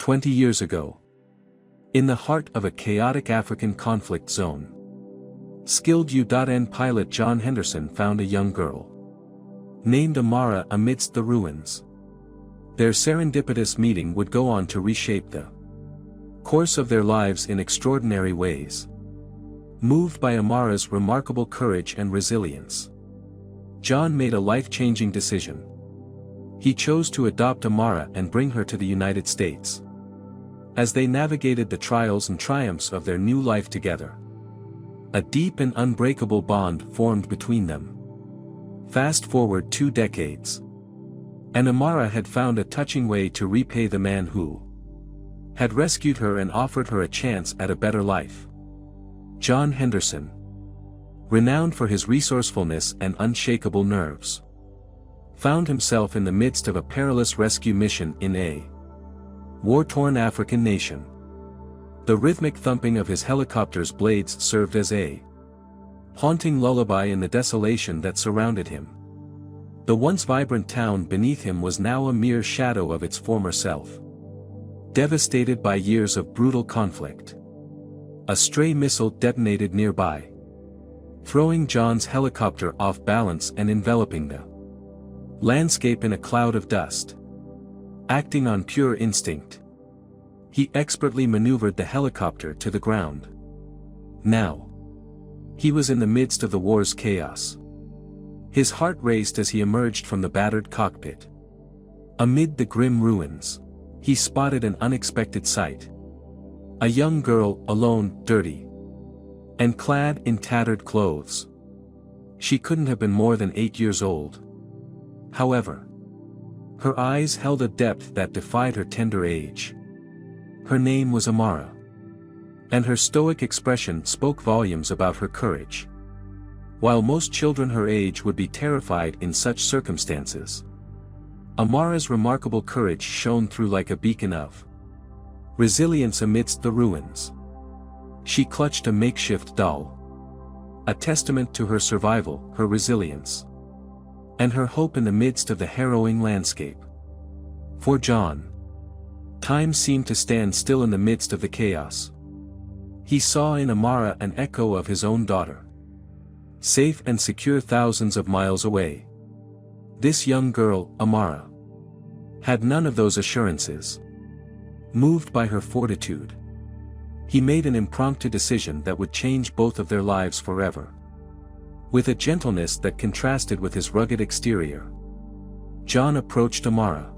20 years ago. In the heart of a chaotic African conflict zone, skilled U.N. pilot John Henderson found a young girl named Amara amidst the ruins. Their serendipitous meeting would go on to reshape the course of their lives in extraordinary ways. Moved by Amara's remarkable courage and resilience, John made a life-changing decision. He chose to adopt Amara and bring her to the United States. As they navigated the trials and triumphs of their new life together, a deep and unbreakable bond formed between them. Fast forward 2 decades, and Amara had found a touching way to repay the man who had rescued her and offered her a chance at a better life. John Henderson, renowned for his resourcefulness and unshakable nerves, found himself in the midst of a perilous rescue mission in a war-torn African nation. The rhythmic thumping of his helicopter's blades served as a haunting lullaby in the desolation that surrounded him. The once vibrant town beneath him was now a mere shadow of its former self, devastated by years of brutal conflict. A stray missile detonated nearby, throwing John's helicopter off balance and enveloping the landscape in a cloud of dust. Acting on pure instinct, he expertly maneuvered the helicopter to the ground. Now, he was in the midst of the war's chaos. His heart raced as he emerged from the battered cockpit. Amid the grim ruins, he spotted an unexpected sight. A young girl, alone, dirty, and clad in tattered clothes. She couldn't have been more than 8 years old. However, her eyes held a depth that defied her tender age. Her name was Amara, and her stoic expression spoke volumes about her courage. While most children her age would be terrified in such circumstances, Amara's remarkable courage shone through like a beacon of resilience amidst the ruins. She clutched a makeshift doll, a testament to her survival, her resilience, and her hope in the midst of the harrowing landscape. For John, time seemed to stand still in the midst of the chaos. He saw in Amara an echo of his own daughter, safe and secure thousands of miles away. This young girl, Amara, had none of those assurances. Moved by her fortitude, he made an impromptu decision that would change both of their lives forever. With a gentleness that contrasted with his rugged exterior, John approached Amara.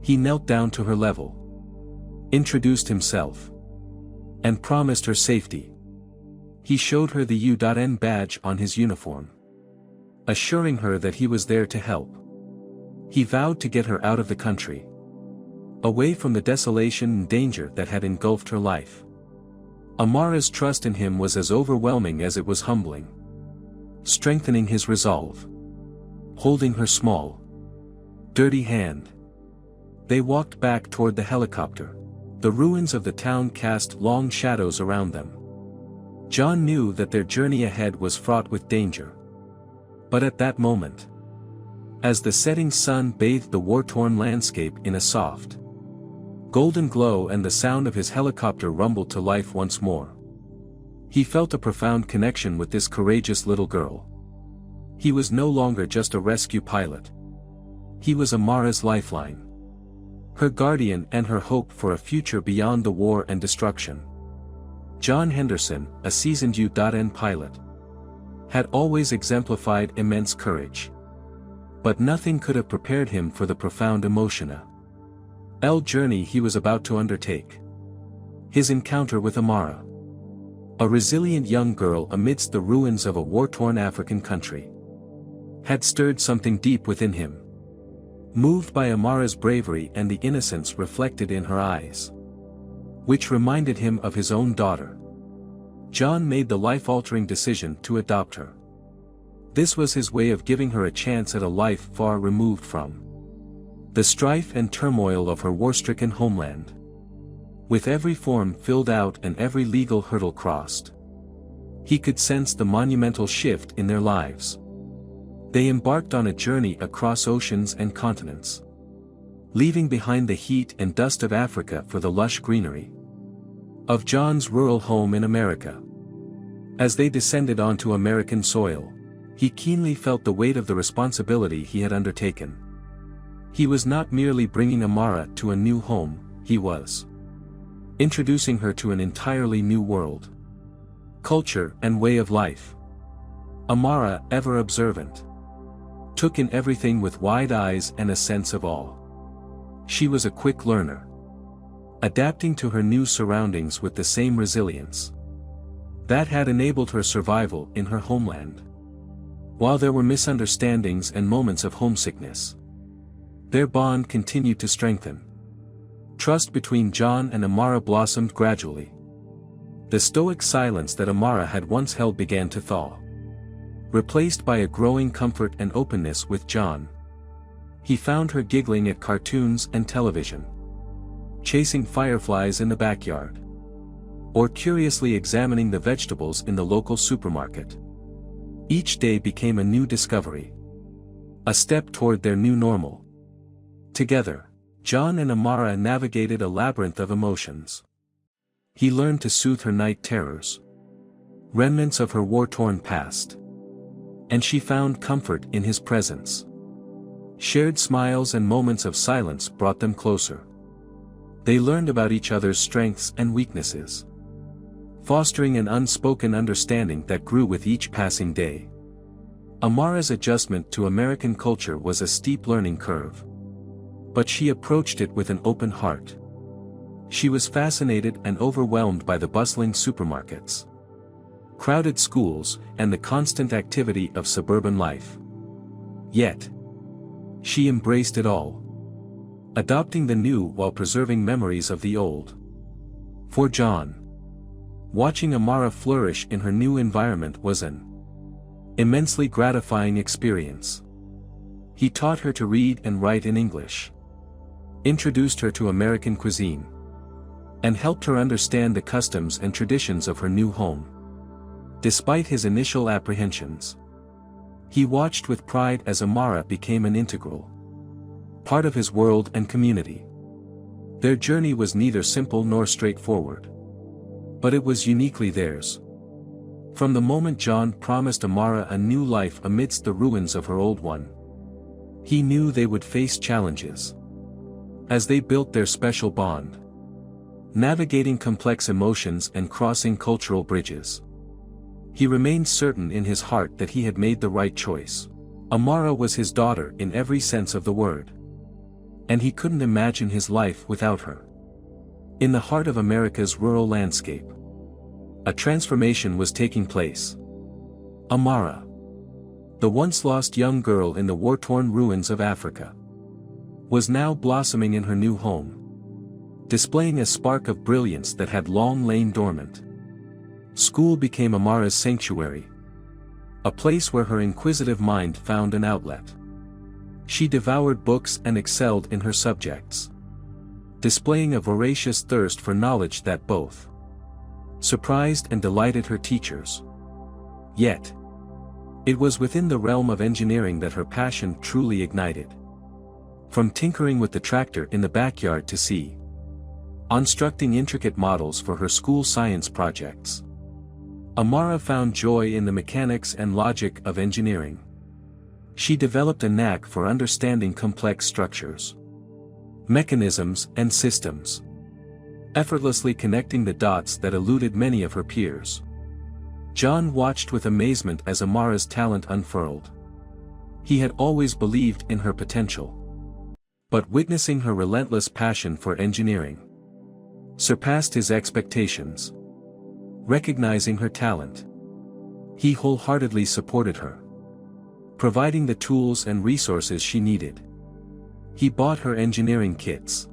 He knelt down to her level, introduced himself, and promised her safety. He showed her the U.N. badge on his uniform, assuring her that he was there to help. He vowed to get her out of the country, away from the desolation and danger that had engulfed her life. Amara's trust in him was as overwhelming as it was humbling. Strengthening his resolve, holding her small, dirty hand, they walked back toward the helicopter. The ruins of the town cast long shadows around them. John knew that their journey ahead was fraught with danger. But at that moment, as the setting sun bathed the war-torn landscape in a soft, golden glow and the sound of his helicopter rumbled to life once more, he felt a profound connection with this courageous little girl. He was no longer just a rescue pilot. He was Amara's lifeline, her guardian and her hope for a future beyond the war and destruction. John Henderson, a seasoned U.N. pilot, had always exemplified immense courage. But nothing could have prepared him for the profound emotional journey he was about to undertake. His encounter with Amara, a resilient young girl amidst the ruins of a war-torn African country, had stirred something deep within him. Moved by Amara's bravery and the innocence reflected in her eyes, which reminded him of his own daughter, John made the life-altering decision to adopt her. This was his way of giving her a chance at a life far removed from the strife and turmoil of her war-stricken homeland. With every form filled out and every legal hurdle crossed, he could sense the monumental shift in their lives. They embarked on a journey across oceans and continents, leaving behind the heat and dust of Africa for the lush greenery of John's rural home in America. As they descended onto American soil, he keenly felt the weight of the responsibility he had undertaken. He was not merely bringing Amara to a new home, he was introducing her to an entirely new world, culture and way of life. Amara, ever observant, took in everything with wide eyes and a sense of awe. She was a quick learner, adapting to her new surroundings with the same resilience that had enabled her survival in her homeland. While there were misunderstandings and moments of homesickness, their bond continued to strengthen. Trust between John and Amara blossomed gradually. The stoic silence that Amara had once held began to thaw, replaced by a growing comfort and openness with John. He found her giggling at cartoons and television, chasing fireflies in the backyard, or curiously examining the vegetables in the local supermarket. Each day became a new discovery, a step toward their new normal. Together, John and Amara navigated a labyrinth of emotions. He learned to soothe her night terrors, remnants of her war-torn past, and she found comfort in his presence. Shared smiles and moments of silence brought them closer. They learned about each other's strengths and weaknesses, fostering an unspoken understanding that grew with each passing day. Amara's adjustment to American culture was a steep learning curve, but she approached it with an open heart. She was fascinated and overwhelmed by the bustling supermarkets, crowded schools, and the constant activity of suburban life. Yet, she embraced it all, adopting the new while preserving memories of the old. For John, watching Amara flourish in her new environment was an immensely gratifying experience. He taught her to read and write in English, introduced her to American cuisine, and helped her understand the customs and traditions of her new home. Despite his initial apprehensions, he watched with pride as Amara became an integral part of his world and community. Their journey was neither simple nor straightforward, but it was uniquely theirs. From the moment John promised Amara a new life amidst the ruins of her old one, he knew they would face challenges. As they built their special bond, navigating complex emotions and crossing cultural bridges, he remained certain in his heart that he had made the right choice. Amara was his daughter in every sense of the word, and he couldn't imagine his life without her. In the heart of America's rural landscape, a transformation was taking place. Amara, the once lost young girl in the war-torn ruins of Africa, was now blossoming in her new home, displaying a spark of brilliance that had long lain dormant. School became Amara's sanctuary, a place where her inquisitive mind found an outlet. She devoured books and excelled in her subjects, displaying a voracious thirst for knowledge that both surprised and delighted her teachers. Yet, it was within the realm of engineering that her passion truly ignited. From tinkering with the tractor in the backyard to constructing intricate models for her school science projects, Amara found joy in the mechanics and logic of engineering. She developed a knack for understanding complex structures, mechanisms, and systems, effortlessly connecting the dots that eluded many of her peers. John watched with amazement as Amara's talent unfurled. He had always believed in her potential, but witnessing her relentless passion for engineering surpassed his expectations. Recognizing her talent, he wholeheartedly supported her, providing the tools and resources she needed. He bought her engineering kits,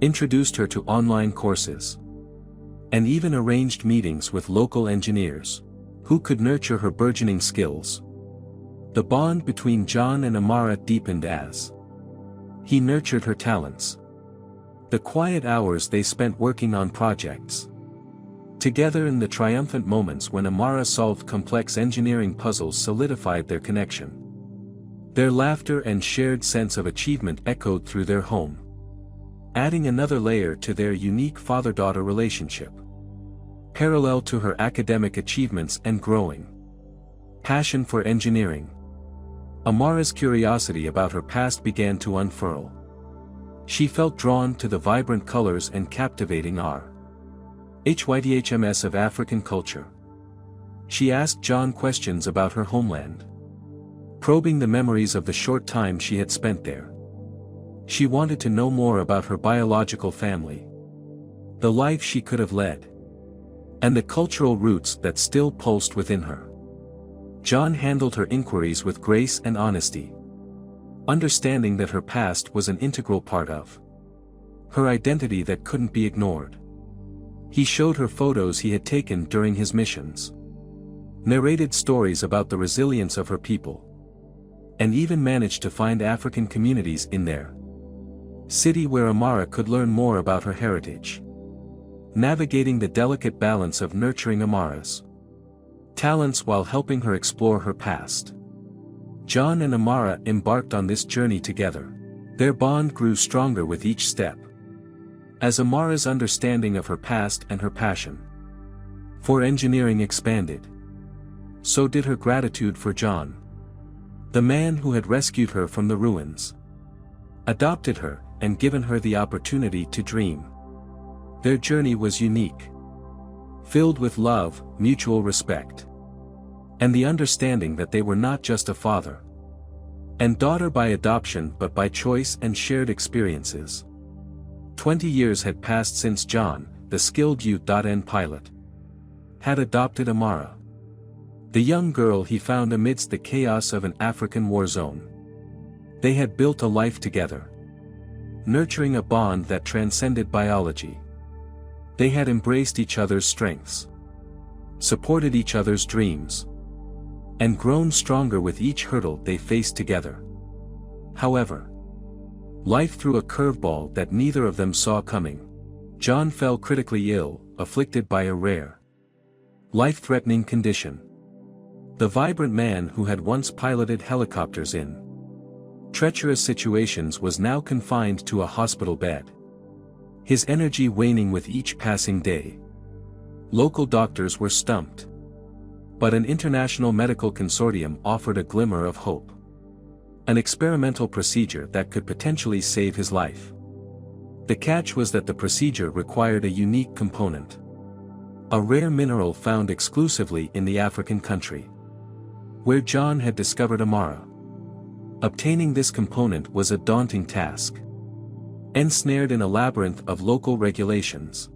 introduced her to online courses, and even arranged meetings with local engineers, who could nurture her burgeoning skills. The bond between John and Amara deepened as he nurtured her talents. The quiet hours they spent working on projects together and the triumphant moments when Amara solved complex engineering puzzles solidified their connection. Their laughter and shared sense of achievement echoed through their home, adding another layer to their unique father-daughter relationship. Parallel to her academic achievements and growing passion for engineering, Amara's curiosity about her past began to unfurl. She felt drawn to the vibrant colors and captivating RHYDHMS of African culture. She asked John questions about her homeland, probing the memories of the short time she had spent there. She wanted to know more about her biological family, the life she could have led, and the cultural roots that still pulsed within her. John handled her inquiries with grace and honesty, understanding that her past was an integral part of her identity that couldn't be ignored. He showed her photos he had taken during his missions, narrated stories about the resilience of her people, and even managed to find African communities in their city where Amara could learn more about her heritage. Navigating the delicate balance of nurturing Amara's talents while helping her explore her past, John and Amara embarked on this journey together. Their bond grew stronger with each step, as Amara's understanding of her past and her passion for engineering expanded. So did her gratitude for John, the man who had rescued her from the ruins, adopted her, and given her the opportunity to dream. Their journey was unique, filled with love, mutual respect, and the understanding that they were not just a father and daughter by adoption but by choice and shared experiences. 20 years had passed since John, the skilled U.N pilot, had adopted Amara, the young girl he found amidst the chaos of an African war zone. They had built a life together, nurturing a bond that transcended biology. They had embraced each other's strengths, supported each other's dreams, and grown stronger with each hurdle they faced together. However, life threw a curveball that neither of them saw coming. John fell critically ill, afflicted by a rare, life-threatening condition. The vibrant man who had once piloted helicopters in treacherous situations was now confined to a hospital bed, his energy waning with each passing day. Local doctors were stumped, but an international medical consortium offered a glimmer of hope. An experimental procedure that could potentially save his life. The catch was that the procedure required a unique component, a rare mineral found exclusively in the African country where John had discovered Amara. Obtaining this component was a daunting task, ensnared in a labyrinth of local regulations,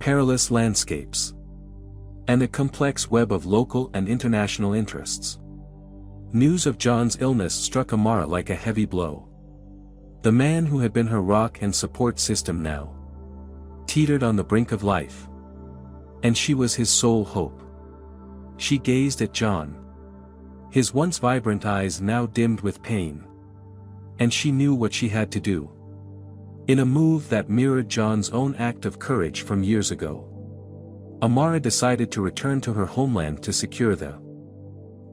perilous landscapes, and a complex web of local and international interests. News of John's illness struck Amara like a heavy blow. The man who had been her rock and support system now teetered on the brink of life, and she was his sole hope. She gazed at John, his once vibrant eyes now dimmed with pain, and she knew what she had to do. In a move that mirrored John's own act of courage from years ago, Amara decided to return to her homeland to secure the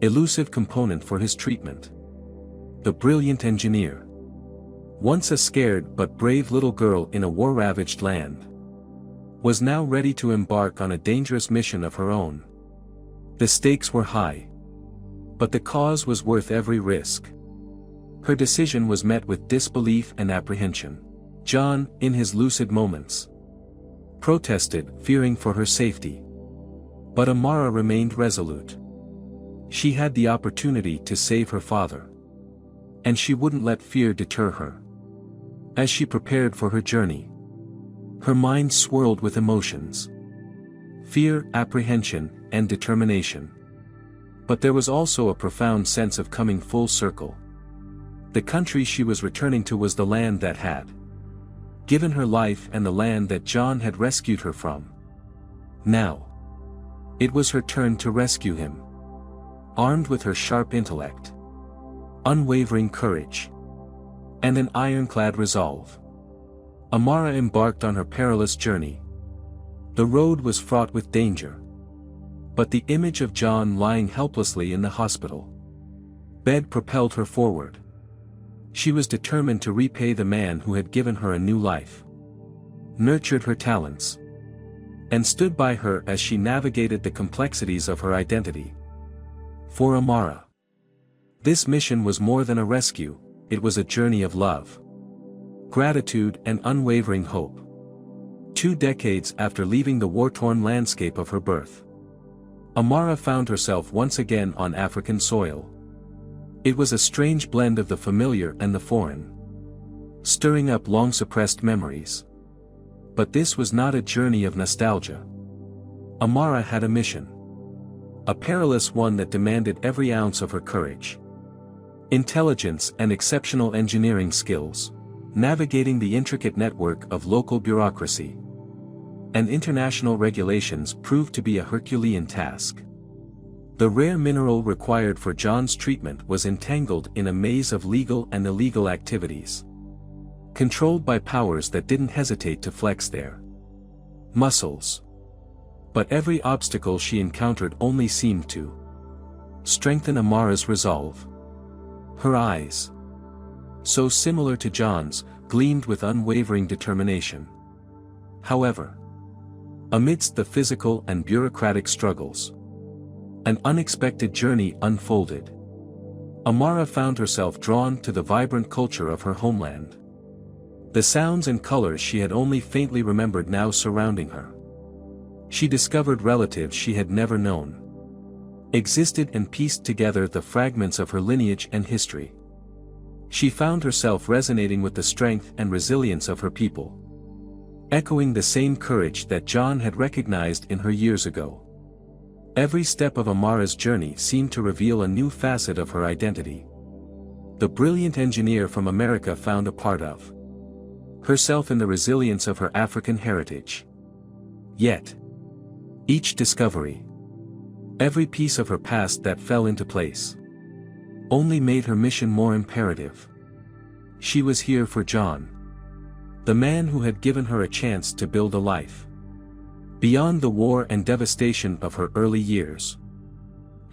elusive component for his treatment. The brilliant engineer, once a scared but brave little girl in a war-ravaged land, was now ready to embark on a dangerous mission of her own. The stakes were high, but the cause was worth every risk. Her decision was met with disbelief and apprehension. John, in his lucid moments, protested, fearing for her safety. But Amara remained resolute. She had the opportunity to save her father, and she wouldn't let fear deter her. As she prepared for her journey, her mind swirled with emotions: fear, apprehension, and determination. But there was also a profound sense of coming full circle. The country she was returning to was the land that had given her life and the land that John had rescued her from. Now, it was her turn to rescue him. Armed with her sharp intellect, unwavering courage, and an ironclad resolve, Amara embarked on her perilous journey. The road was fraught with danger, but the image of John lying helplessly in the hospital, bed propelled her forward. She was determined to repay the man who had given her a new life, nurtured her talents, and stood by her as she navigated the complexities of her identity. For Amara, this mission was more than a rescue, it was a journey of love, gratitude and unwavering hope. 2 decades after leaving the war-torn landscape of her birth, Amara found herself once again on African soil. It was a strange blend of the familiar and the foreign, stirring up long-suppressed memories. But this was not a journey of nostalgia. Amara had a mission. A perilous one that demanded every ounce of her courage, intelligence and exceptional engineering skills, navigating the intricate network of local bureaucracy and international regulations proved to be a Herculean task. The rare mineral required for John's treatment was entangled in a maze of legal and illegal activities, controlled by powers that didn't hesitate to flex their muscles. But every obstacle she encountered only seemed to strengthen Amara's resolve. Her eyes, so similar to John's, gleamed with unwavering determination. However, amidst the physical and bureaucratic struggles, an unexpected journey unfolded. Amara found herself drawn to the vibrant culture of her homeland. The sounds and colors she had only faintly remembered now surrounding her. She discovered relatives she had never known existed and pieced together the fragments of her lineage and history. She found herself resonating with the strength and resilience of her people, echoing the same courage that John had recognized in her years ago. Every step of Amara's journey seemed to reveal a new facet of her identity. The brilliant engineer from America found a part of herself in the resilience of her African heritage. Yet, each discovery, every piece of her past that fell into place, only made her mission more imperative. She was here for John, the man who had given her a chance to build a life beyond the war and devastation of her early years.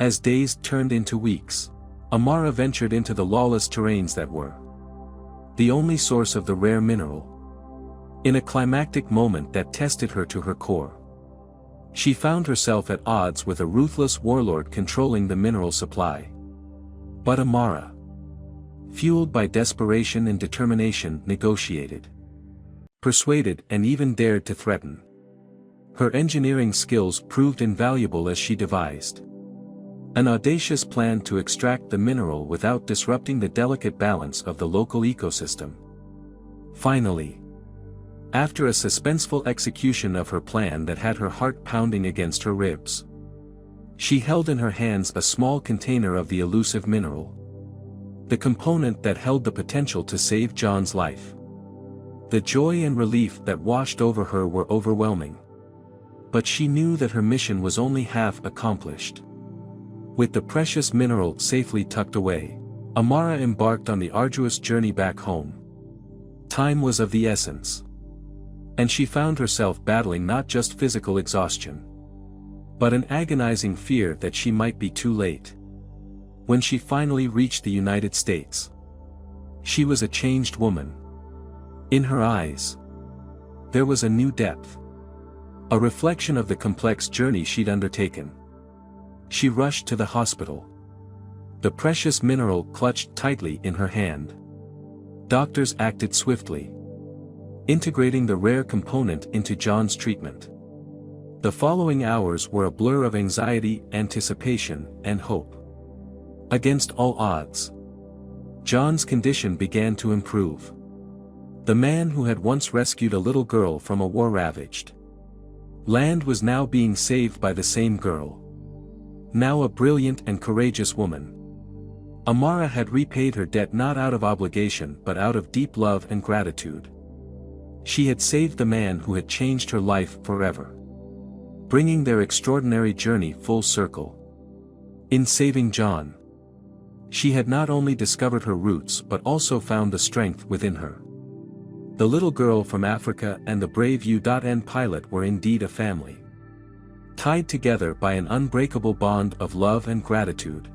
As days turned into weeks, Amara ventured into the lawless terrains that were the only source of the rare mineral. In a climactic moment that tested her to her core, she found herself at odds with a ruthless warlord controlling the mineral supply. But Amara, fueled by desperation and determination, negotiated, persuaded and even dared to threaten. Her engineering skills proved invaluable as she devised an audacious plan to extract the mineral without disrupting the delicate balance of the local ecosystem. Finally, after a suspenseful execution of her plan that had her heart pounding against her ribs, she held in her hands a small container of the elusive mineral, the component that held the potential to save John's life. The joy and relief that washed over her were overwhelming. But she knew that her mission was only half accomplished. With the precious mineral safely tucked away, Amara embarked on the arduous journey back home. Time was of the essence, and she found herself battling not just physical exhaustion, but an agonizing fear that she might be too late. When she finally reached the United States, she was a changed woman. In her eyes, there was a new depth, a reflection of the complex journey she'd undertaken. She rushed to the hospital, the precious mineral clutched tightly in her hand. Doctors acted swiftly, integrating the rare component into John's treatment. The following hours were a blur of anxiety, anticipation, and hope. Against all odds, John's condition began to improve. The man who had once rescued a little girl from a war-ravaged land was now being saved by the same girl, now a brilliant and courageous woman. Amara had repaid her debt not out of obligation but out of deep love and gratitude. She had saved the man who had changed her life forever, bringing their extraordinary journey full circle. In saving John, she had not only discovered her roots but also found the strength within her. The little girl from Africa and the brave U.N. pilot were indeed a family, tied together by an unbreakable bond of love and gratitude.